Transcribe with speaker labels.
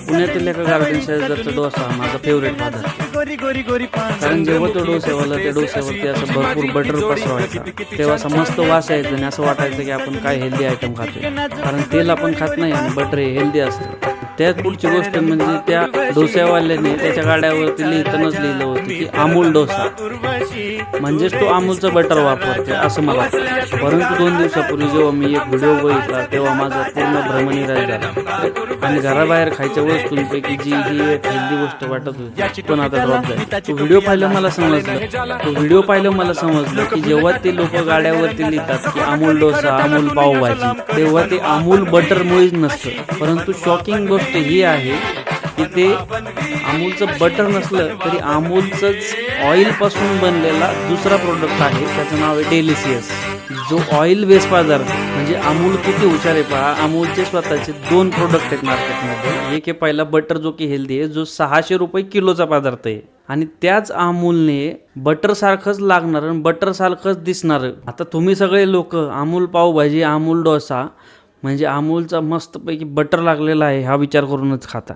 Speaker 1: पुण्यातील एका गार्डन शेजारचा डोसा माझा फेवरेट पदार्थ. कारण जेव्हा तो डोसेवाला त्या डोस्यावरती असं भरपूर बटर पसरवायचा तेव्हा असं मस्त वास यायचा आणि असं वाटायचं की आपण काय हेल्दी आयटम खातोय. कारण तेल आपण खात नाही आणि बटर हे हेल्दी असतं. त्यात पुढची गोष्ट म्हणजे त्या डोस्यावाल्याने त्याच्या गाड्यावरती लिहितानाच लिहिलं होतं की अमूल डोसा, म्हणजेच तो अमूलचं बटर वापरते असं मला वाटतं. परंतु 2 दिवसापूर्वी जेव्हा मी एक व्हिडिओ बघितला तेव्हा माझा पूर्ण भ्रमनिराश झाला आणि घराबाहेर खायच्या वस्तूंपैकी जी ही एक हेल्दी गोष्ट वाटत होती पण आता ड्रॉप झाली. तो व्हिडिओ पाहिलं मला समजलं की जेव्हा ते लोक गाड्यावरती लिहितात की अमूल डोसा, अमूल पावभाजी, तेव्हा ते अमूल बटरमुळेच नसतं. परंतु शॉकिंग गोष्ट ही आहे की ते अमूलचं बटर नसलं तरी अमूलचंच ऑइलपासून बनलेला दुसरा प्रोडक्ट आहे, त्याचं नाव आहे डेलिशियस. जो ऑइल बेस पदार्थ, म्हणजे अमूल किती हुशार आहे पहा. अमूलचे स्वतःचे 2 प्रोडक्ट आहेत मार्केटमध्ये. एक आहे पहिला बटर जो की हेल्दी आहे, जो 600 रुपये किलोचा पदार्थ आहे आणि त्याच अमूलने बटर सारखंच लागणार आणि बटर सारखंच दिसणार. आता तुम्ही सगळे लोक अमूल पावभाजी, अमूल डोसा म्हणजे अमूलचा मस्तपैकी बटर लागलेला आहे हा विचार करूनच खाता.